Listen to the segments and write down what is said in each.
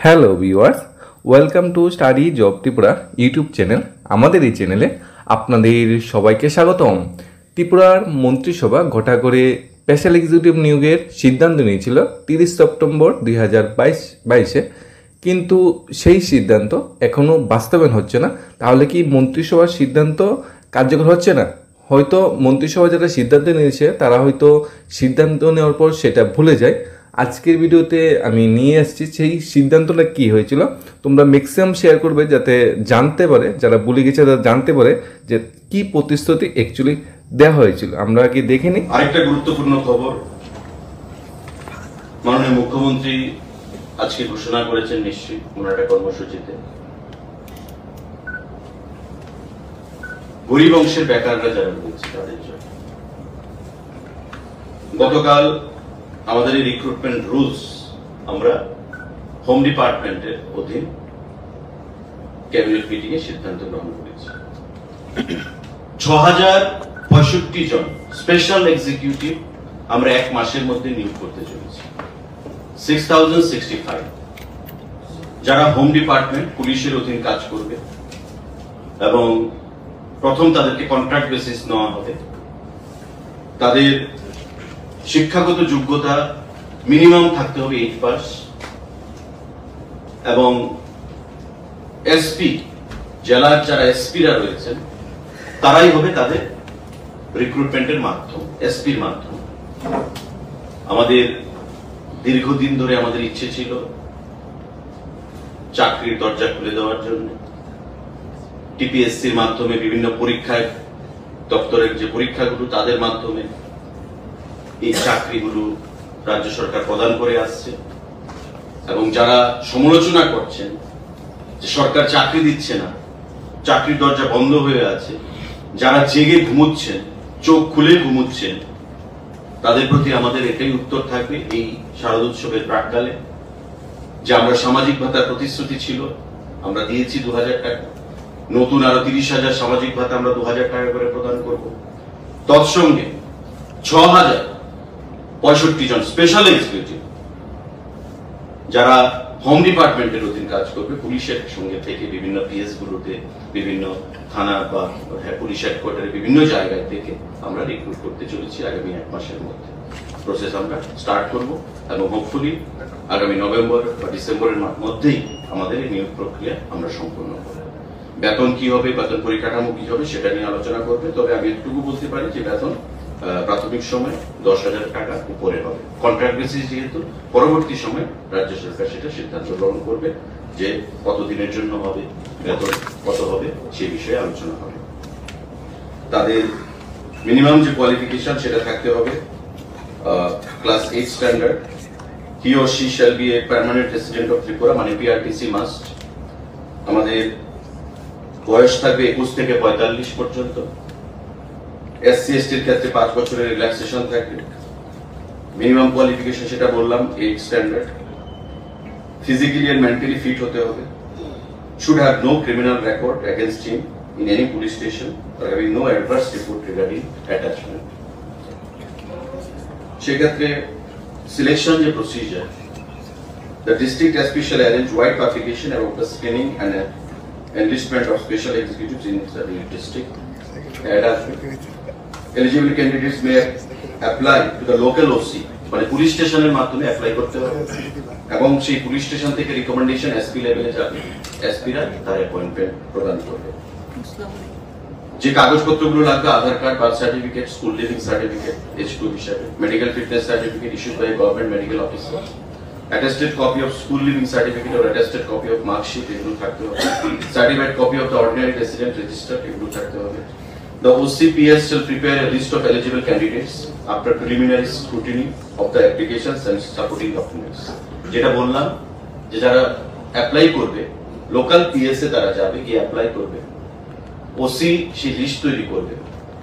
Hello viewers, welcome to study job Tripura YouTube channel. আমাদের এই চ্যানেলে আপনাদের সবাইকে স্বাগতম। ত্রিপুরার মন্ত্রিসভা ঘটা করে স্পেশাল এক্সিকিউটিভ নিয়োগের সিদ্ধান্ত নিয়েছিল 30 সেপ্টেম্বর 2022-22-এ, কিন্তু সেই সিদ্ধান্ত এখনও বাস্তবায়ন হচ্ছে না। তাহলে কি মন্ত্রিসভার সিদ্ধান্ত কার্যকর হচ্ছে না? হয়তো মন্ত্রিসভা যারা সিদ্ধান্ত নিয়েছে তারা হয়তো সিদ্ধান্ত নেওয়ার পর সেটা ভুলে যায়। আজকের ভিডিওতে আমি নিয়ে আসছি সেই সিদ্ধান্তটা কী হয়েছিল। তোমরা ম্যাক্সিমাম শেয়ার করবে যাতে জানতে পারে, যারা ভুলে গেছে তারা জানতে পারে যে কি প্রতিশ্রুতি অ্যাকচুয়ালি দেওয়া হয়েছিল। আমরা কি দেখে নিই। আরেকটা গুরুত্বপূর্ণ খবর, মাননীয় মুখ্যমন্ত্রী আজকে ঘোষণা করেছেন নিশ্চয়ই ওনার একটা কর্মসূচিতে, গরিব অংশের বেকাররা যারা রয়েছে তাদের জন্য গতকাল আমাদের এই রিক্রুটমেন্ট রুলস আমরা হোম ডিপার্টমেন্টের অধীন ক্যাবিনেট মিটিং এ সিদ্ধান্ত গ্রহণ করেছি। 6065 জন স্পেশাল এক্সিকিউটিভ আমরা এক মাসের মধ্যে নিয়োগ করতে চলেছি। 6065 যারা হোম ডিপার্টমেন্ট পুলিশের অধীন কাজ করবে এবং প্রথম তাদেরকে কন্ট্রাক্ট বেসিস নেওয়া হবে। তাদের শিক্ষাগত যোগ্যতা মিনিমাম থাকতে হবে 8 পাস এবং এসপি জেলার যারা এসপিরা রয়েছেন তারাই হবে তাদের রিক্রুটমেন্টের মাধ্যম, এসপির মাধ্যম। আমাদের দীর্ঘদিন ধরে আমাদের ইচ্ছে ছিল চাকরির দরজা খুলে দেওয়ার জন্য। টিপিএসসির মাধ্যমে বিভিন্ন পরীক্ষায় দপ্তরের যে পরীক্ষাগুলো তাদের মাধ্যমে এই চাকরিগুলো রাজ্য সরকার প্রদান করে আসছে এবং যারা সমালোচনা করছেন যে সরকার চাকরি দিচ্ছে না, চাকরির দরজা বন্ধ হয়ে আছে, যারা জেগে ঘুমোচ্ছেন, চোখ খুলে ঘুমোচ্ছেন, তাদের প্রতি আমাদের এটাই উত্তর থাকবে এই শারদোৎসবের প্রাক্কালে যে আমরা সামাজিক ভাতার প্রতিশ্রুতি ছিল আমরা দিয়েছি 2000 টাকা, নতুন আরো 30,000 সামাজিক ভাতা আমরা 2000 টাকা করে প্রদান করব। তৎসঙ্গে 6065 জন স্পেশাল এক্সিকিউটিভ যারা হোম ডিপার্টমেন্টের অধীন কাজ করবে, পুলিশের সঙ্গে থেকে বিভিন্ন পিএস গুলোতে, বিভিন্ন থানা বা পুলিশ হেডকোয়ার্টারে বিভিন্ন জায়গায় থেকে আমরা রিক্রুট করতে চলেছি। আগামী 1 মাসের মধ্যে প্রসেস আমরা স্টার্ট করব এবং হোপফুলি আগামী নভেম্বর বা ডিসেম্বরের মধ্যেই আমাদের এই নিয়োগ প্রক্রিয়া আমরা সম্পূর্ণ করব। বেতন কি হবে, বেতন পরিকাঠামো কি হবে সেটা নিয়ে আলোচনা করবে। তবে আমি একটুকু বলতে পারি যে বেতন প্রাথমিক সময় 10,000 টাকা উপরে হবে, কন্ট্রাক্ট বেসিস যেহেতু। পরবর্তী সময় রাজ্য সরকার সেটা সিদ্ধান্ত গ্রহণ করবে যে কতদিনের জন্য হবে, বেতন কত হবে, সে বিষয়ে আলোচনা হবে। তাদের মিনিমাম যে কোয়ালিফিকেশন সেটা থাকতে হবে class 8 standard. He or she shall B a permanent resident of Tripura, মানে পিআরটিসি মাস্ট। আমাদের বয়স থাকবে 21 থেকে 45 পর্যন্ত। এসসি এসটির ক্ষেত্রে 5 বছরের রিল্যাক্সেশন থাকবে। মিনিমাম কোয়ালিফিকেশন সেটা বললাম 8 standard. Physically and mentally fit হতে হবে। Should have no criminal record against him in any police station or having no adverse report regarding attachment. সেক্ষেত্রে সিলেকশন যে procedure, the district SP shall arrange wide publication about the screening and enlistment of special executives in the district. Eligible candidates may apply to the local OC, মানে police স্টেশনের মাধ্যমে apply করতে হবে এবং সেই police station থেকে recommendation SP লেভেলে যাবে। এসপিরা তার অ্যাপয়েন্টমেন্ট প্রদান করবে। যে কাগজপত্রগুলো লাগবে Aadhaar card, birth certificate, school leaving certificate H2 হিসাবে, medical fitness certificate issued by government medical officer, attested copy of school living certificate or attested copy of mark sheet এগুলো থাকতে হবে, certified copy of the ordinary resident register এগুলো থাকতে হবে। The OCPS shall prepare a list of eligible candidates after preliminary scrutiny of the applications and supporting documents. যেটা বললাম যে যারা অ্যাপ্লাই করবে লোকাল পিএস এ তারা যাবে, গিয়ে অ্যাপ্লাই করবে, ওসি সেই লিস্ট তৈরি করবে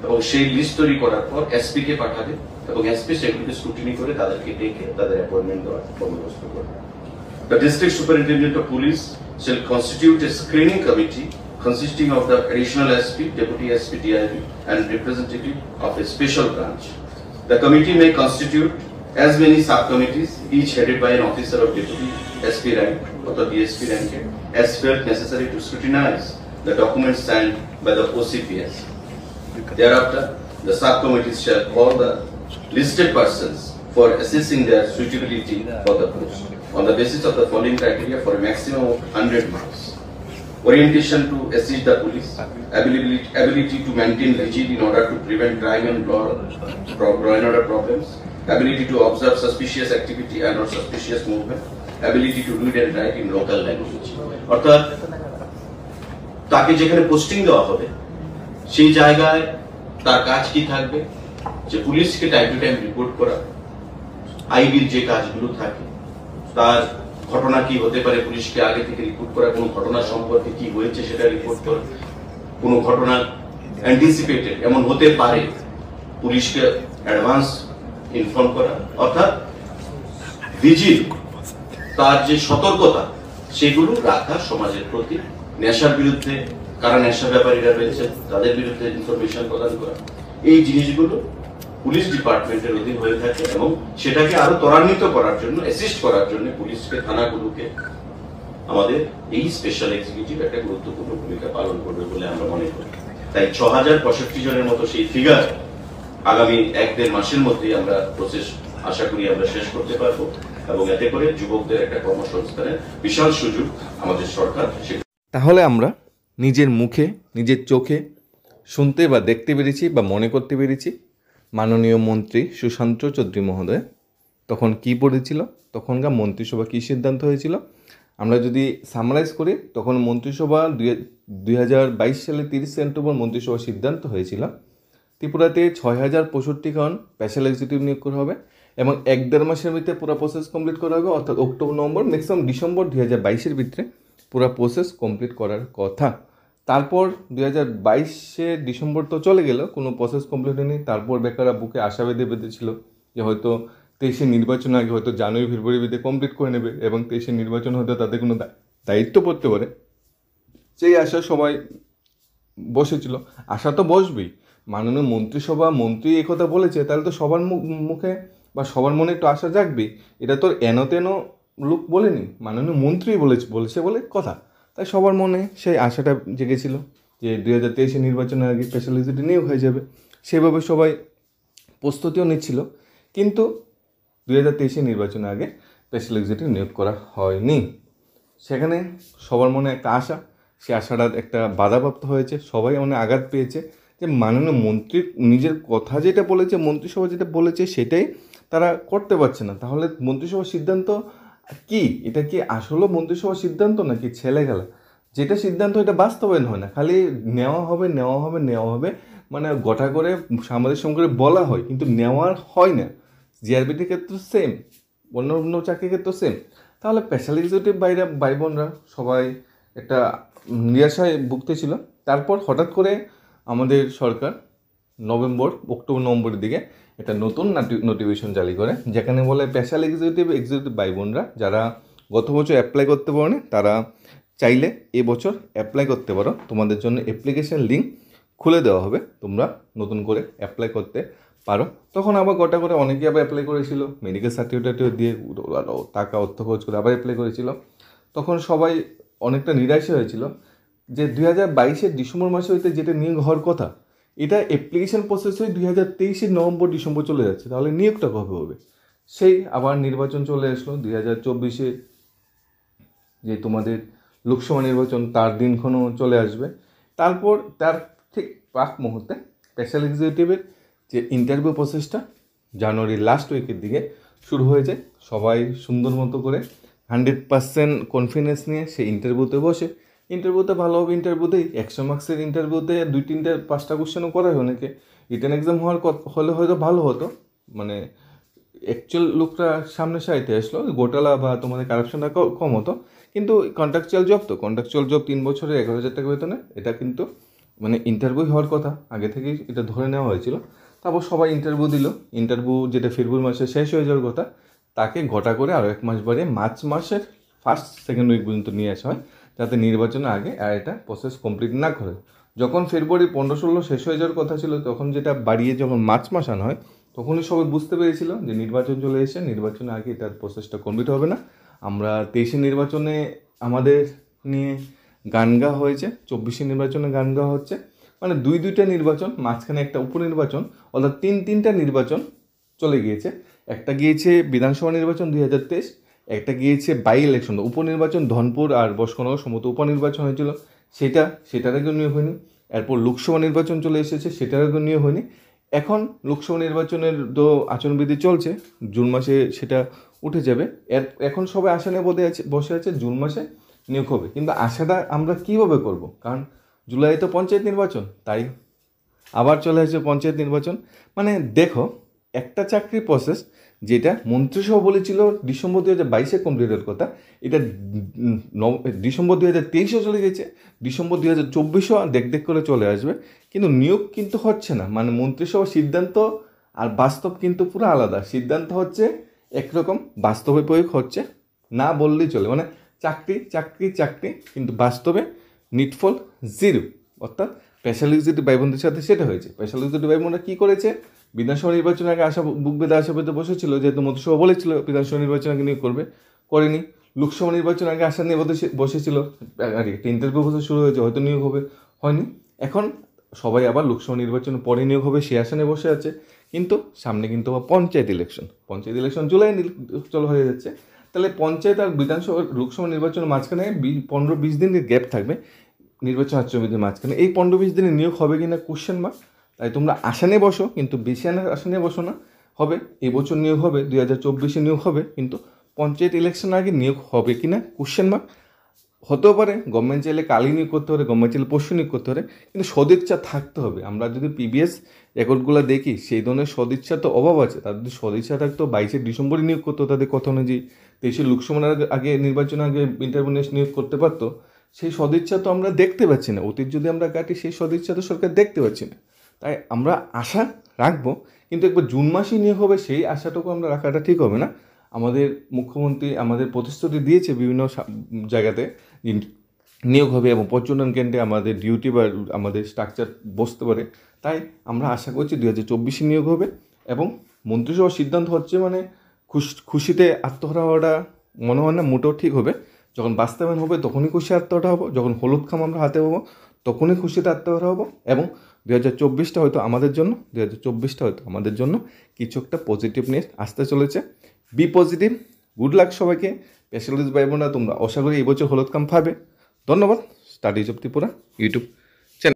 এবং সেই লিস্ট তৈরি করার পর এসপি কে পাঠাবে এবং এসপি সেগুলোকে স্ক্রুটিনি করে তাদেরকে ডেকে তাদের অ্যাপয়েন্টমেন্ট দেওয়ার বন্দোবস্ত করবে। The district superintendent of police shall constitute a screening committee consisting of the additional SP, deputy SP, DIB and representative of a special branch. The committee may constitute as many subcommittees, each headed by an officer of deputy SP rank or the DSP rank, as felt necessary to scrutinize the documents signed by the OCPS. Thereafter, the subcommittees shall call the listed persons for assessing their suitability for the post on the basis of the following criteria for a maximum of 100 marks. Orientation to assist the police, ability to maintain rigid in order to prevent crime and law and order problems, ability to observe suspicious activity and or suspicious movement, ability to read and write in local language. অর্থাৎ তাকে যেখানে posting দেওয়া হবে সেই জায়গায় তার কাজ কি থাকবে, যে পুলিশকে টাইম টু টাইম রিপোর্ট করা, আইবির যে কাজগুলো থাকে, তার ঘটনা কি হতে পারে পুলিশকে আগে থেকে রিপোর্ট করা, কোনো ঘটনা সম্পর্কে কি হয়েছে সেটা রিপোর্ট করা, কোনো ঘটনা অ্যান্টিসিপেটেড এমন হতে পারে পুলিশকে অ্যাডভান্স ইনফর্ম করা, অর্থাৎ ভিজিল তার যে সতর্কতা সেগুলো রাখা সমাজের প্রতি, নেশার বিরুদ্ধে কারা নেশা ব্যাপারীরা রয়েছে তাদের বিরুদ্ধে ইনফরমেশন প্রদান করা, এই জিনিসগুলো পুলিশ ডিপার্টমেন্টের অধীন হয়ে থাকে এবং সেটাকে আরো ত্বরান্বিত করার জন্য, অ্যাসিস্ট করার জন্য পুলিশকে, থানাগুলোকে আমাদের এই স্পেশাল এক্সিকিউটিভ একটা গুরুত্বপূর্ণ ভূমিকা পালন করবে বলে আমরা মনে করি। তাই 6065 জনের মতো সেই ফিগার আগামী 1-1.5 মাসের মধ্যেই আমরা প্রসেস আশা করি আমরা শেষ করতে পারবো এবং এতে করে যুবকদের একটা কর্মসংস্থানের বিশাল সুযোগ আমাদের সরকার। তাহলে আমরা নিজের মুখে, নিজের চোখে শুনতে বা দেখতে পেরেছি বা মনে করতে পেরেছি মাননীয় মন্ত্রী সুশান্ত চৌধুরী মহোদয় তখন কি পড়েছিল, তখনকার মন্ত্রিসভা কী সিদ্ধান্ত হয়েছিল। আমরা যদি সামারাইজ করি, তখন মন্ত্রিসভা 2022 সালে 30 সেপ্টেম্বর মন্ত্রিসভা সিদ্ধান্ত হয়েছিল ত্রিপুরাতে 6065 জন স্পেশাল এক্সিকিউটিভ নিয়োগ করা হবে এবং 1-1.5 মাসের ভিতরে পুরো প্রসেস কমপ্লিট করা হবে, অর্থাৎ অক্টোবর, নভেম্বর, ম্যাক্সিমাম ডিসেম্বর 2022-এর ভিতরে পুরো প্রসেস কমপ্লিট করার কথা। তারপর 2022 ডিসেম্বর তো চলে গেল, কোনো প্রসেস কমপ্লিট হয়নি। তারপর বেকাররা বুকে আশা বেঁধেছিল যে হয়তো 23 নির্বাচন আগে হয়তো জানুয়ারি ফেব্রুয়ারির ভিতরে কমপ্লিট করে নেবে এবং 23 নির্বাচন হয়তো তাদের কোনো দায়িত্ব পড়তে পারে, সেই আশা সবাই বসেছিল। আশা তো বসবেই, মাননীয় মন্ত্রিসভা মন্ত্রী এই কথা বলেছে, তাহলে তো সবার মুখে বা সবার মনে একটু আশা জাগবে। এটা তো তেন লোক বলেনি, মাননীয় মন্ত্রী বলেছে বলে কথা, তাই সবার মনে সেই আশাটা জেগেছিল যে 2023 নির্বাচনের আগে স্পেশাল এক্সিকিউটিভ নিয়োগ হয়ে যাবে। সেভাবে সবাই প্রস্তুতিও নিচ্ছিল, কিন্তু 2023 নির্বাচনের আগে স্পেশাল এক্সিকিউটিভ নিয়োগ করা হয়নি। সেখানে সবার মনে একটা আশা, সে আশাটা একটা বাধাপ্রাপ্ত হয়েছে, সবাই মনে আঘাত পেয়েছে যে মাননীয় মন্ত্রী নিজের কথা যেটা বলেছে, মন্ত্রিসভা যেটা বলেছে সেটাই তারা করতে পারছে না। তাহলে মন্ত্রিসভার সিদ্ধান্ত কি? এটা কি আসলে মন্ত্রিসভার সিদ্ধান্ত নাকি ছেলে খেলা? যেটা সিদ্ধান্ত এটা বাস্তবায়ন হয় না, খালি নেওয়া হবে, মানে গোটা করে সাংবাদিক সঙ্গে বলা হয়, কিন্তু নেওয়ার হয় না। জিআরবিটির ক্ষেত্রে সেম, অন্য চাকরির ক্ষেত্রে সেম। তাহলে স্পেশাল এক্সিকিউটিভ ভাই বোনরা সবাই একটা নিরাশায় ভুগতেছিল। তারপর হঠাৎ করে আমাদের সরকার অক্টোবর নভেম্বরের দিকে একটা নতুন নোটিফিকেশন জারি করে, যেখানে বলে স্পেশাল এক্সিকিউটিভ ভাই বোনরা যারা গত বছর অ্যাপ্লাই করতে পারোনি তারা চাইলে এবছর অ্যাপ্লাই করতে পারো, তোমাদের জন্য অ্যাপ্লিকেশন লিঙ্ক খুলে দেওয়া হবে, তোমরা নতুন করে অ্যাপ্লাই করতে পারো। তখন আবার গোটা করে অনেকেই আবার অ্যাপ্লাই করেছিল, মেডিকেল সার্টিফিকেটও দিয়ে টাকা অর্থ খরচ করে আবার অ্যাপ্লাই করেছিল। তখন সবাই অনেকটা নিরাশা হয়েছিল যে 2022 ডিসেম্বর মাসে হইতে যেটা নিয়োগ হওয়ার কথা, এটা অ্যাপ্লিকেশন প্রসেস হয়ে 2023 নভেম্বর ডিসেম্বর চলে যাচ্ছে, তাহলে নিয়োগটা কবে হবে? সেই আবার নির্বাচন চলে আসলো 2024 যে তোমাদের লোকসভা নির্বাচন, তার দিনক্ষণও চলে আসবে। তারপর তার ঠিক প্রাক মুহূর্তে স্পেশাল এক্সিকিউটিভের যে ইন্টারভিউ প্রসেসটা জানুয়ারির লাস্ট উইকের দিকে শুরু হয়েছে। সবাই সুন্দর মতো করে 100% কনফিডেন্স নিয়ে সেই ইন্টারভিউতে বসে, ইন্টারভিউতে ভালো হবে, ইন্টারভিউতেই 100 মার্কসের ইন্টারভিউতে 2-3-5টা কোশ্চেনও করা হয় অনেকে। রিটেন এক্সাম হলে হয়তো ভালো হতো, মানে অ্যাকচুয়াল লোকটা সামনে সাইতে আসলো, গোটালা বা তোমাদের কারাপশনটা কম হতো। কিন্তু কন্ট্রাকচুয়াল জব 3 বছরে 11,000 টাকা বেতনে, এটা কিন্তু মানে ইন্টারভিউ হওয়ার কথা আগে থেকেই এটা ধরে নেওয়া হয়েছিল। তারপর সবাই ইন্টারভিউ দিল, ইন্টারভিউ যেটা ফেব্রুয়ারি মাসে শেষ হয়ে যাওয়ার কথা তাকে গোটা করে আরও 1 মাস বাড়িয়ে মার্চ মাসের 1st-2nd উইক পর্যন্ত নিয়ে আসা হয়, যাতে নির্বাচনের আগে আর এটা প্রসেস কমপ্লিট না করে। যখন ফেব্রুয়ারি 15-16 শেষ হয়ে যাওয়ার কথা ছিল, তখন যেটা বাড়িয়ে যখন মার্চ মাস আনা হয়, তখনই সবাই বুঝতে পেরেছিল যে নির্বাচন চলে এসে, নির্বাচনের আগে এটার প্রসেসটা কমপ্লিট হবে না। আমরা 23 নির্বাচনে আমাদের নিয়ে গান গাওয়া হয়েছে, 24 নির্বাচনে গান গাওয়া হচ্ছে, মানে দুইটা নির্বাচন, মাঝখানে একটা উপনির্বাচন, অর্থাৎ তিনটা নির্বাচন চলে গিয়েছে। একটা গিয়েছে বিধানসভা নির্বাচন 2023, একটা গিয়েছে বাই ইলেকশন উপনির্বাচন, ধনপুর আর বসকনগর সমস্ত উপনির্বাচন হয়েছিল, সেটার আগে নিয়োগ হয়নি। এরপর লোকসভা নির্বাচন চলে এসেছে, সেটার আগে নিয়োগ হয়নি। এখন লোকসভা নির্বাচনের তো আচরণবিধি চলছে, জুন মাসে সেটা উঠে যাবে। এখন সবাই আশা নিয়ে বসে আছে জুন মাসে নিয়োগ হবে, কিন্তু আশাটা আমরা কীভাবে করব? কারণ জুলাই তো পঞ্চায়েত নির্বাচন, তাই আবার চলে আসছে পঞ্চায়েত নির্বাচন। মানে দেখো, একটা চাকরির প্রসেস যেটা মন্ত্রিসভা বলেছিল ডিসেম্বর 2022 কমপ্লিটের কথা, এটা ডিসেম্বর 2023 চলে গেছে, ডিসেম্বর 2024 দেখ করে চলে আসবে, কিন্তু নিয়োগ কিন্তু হচ্ছে না। মানে মন্ত্রিসভার সিদ্ধান্ত আর বাস্তব কিন্তু পুরো আলাদা। সিদ্ধান্ত হচ্ছে একরকম, বাস্তবে প্রয়োগ হচ্ছে না বললেই চলে। মানে চাকরি চাকরি চাকরি, কিন্তু বাস্তবে নিটফল জিরো। অর্থাৎ স্পেশাল এক্সিকিউটিভ ভাই বোনদের সাথে সেটা হয়েছে। স্পেশাল এক্সিকিউটিভ ভাই বোনরা কী করেছে, বিধানসভা নির্বাচনের আগে বুক বেঁধে আশা পেতে বসেছিল, যেহেতু মন্ত্রিসভা বলেছিল বিধানসভা নির্বাচন আগে নিয়োগ করবে, করেনি। লোকসভা নির্বাচন আগে আশা নিয়ে বসেছিল, আর একটা ইন্টারভিউ প্রসেস শুরু হয়েছে, হয়তো নিয়োগ হবে, হয়নি। এখন সবাই আবার লোকসভা নির্বাচনের পরে নিয়োগ হবে সে আশা নিয়ে বসে আছে। কিন্তু সামনে কিন্তু আবার পঞ্চায়েত ইলেকশন জুলাই চলো হয়ে যাচ্ছে। তাহলে পঞ্চায়েত আর বিধানসভা লোকসভা নির্বাচনের মাঝখানে 15-20 দিনের গ্যাপ থাকবে নির্বাচন আচরণবিধির মাঝখানে। এই 15-20 দিনে নিয়োগ হবে কি না কোশ্চেন মার্ক। তাই তোমরা আশা নিয়ে বসো, কিন্তু বেশি আশা নিয়ে বসো না। হবে এবছর নিয়োগ হবে, 2024 নিয়োগ হবে, কিন্তু পঞ্চায়েত ইলেকশন আগে নিয়োগ হবে কি না কোশ্চেন মার্ক। হতেও পারে গভর্নমেন্ট চাইলে কালই নিয়োগ করতে পারে, গভর্নমেন্ট চাইলে পরশু নিয়োগ করতে পারে, কিন্তু সদিচ্ছা থাকতে হবে। আমরা যদি প্রিভিয়াস রেকর্ডগুলো দেখি, সেই ধরনের সদিচ্ছা তো অভাব আছে। তাদের যদি সদিচ্ছা থাকতো 22 ডিসেম্বরই নিয়োগ করতো, তাদের কথা অনুযায়ী 23 লোকসভার আগে নির্বাচনের আগে ইন্টারভিউ নিয়োগ করতে পারতো। সেই সদিচ্ছা তো আমরা দেখতে পাচ্ছি না। অতীত যদি আমরা কাটি, সেই সদিচ্ছা তো সরকার দেখতে পাচ্ছি না। তাই আমরা আশা রাখবো, কিন্তু একবার জুন মাসেই নিয়োগ হবে সেই আশাটুকু আমরা রাখাটা ঠিক হবে না। আমাদের মুখ্যমন্ত্রী আমাদের প্রতিশ্রুতি দিয়েছে বিভিন্ন জায়গাতে নিয়োগ হবে এবং পর্যটন কেন্দ্রে আমাদের ডিউটি বা আমাদের স্ট্রাকচার বসতে পারে। তাই আমরা আশা করছি 2024 নিয়োগ হবে। এবং মন্ত্রিসভার সিদ্ধান্ত হচ্ছে মানে খুশিতে আত্মহারা হওয়াটা মনে হয় না মোটেও ঠিক হবে। যখন বাস্তবায়ন হবে তখনই খুশি আত্মহারা হবো, যখন হলুদ খাম আমরা হাতে পাবো তখনই খুশিতে আত্মহারা হবো। এবং 2024টা হয়তো আমাদের জন্য কিছু একটা পজিটিভ নিয়ে আসতে চলেছে। বি পজিটিভ, গুড লাক সবাইকে। স্পেশালিস্ট ভাই বোনরা তোমরা আশা করি এই বছর হলুদ খাম পাবে। ধন্যবাদ। Study job Tripura YouTube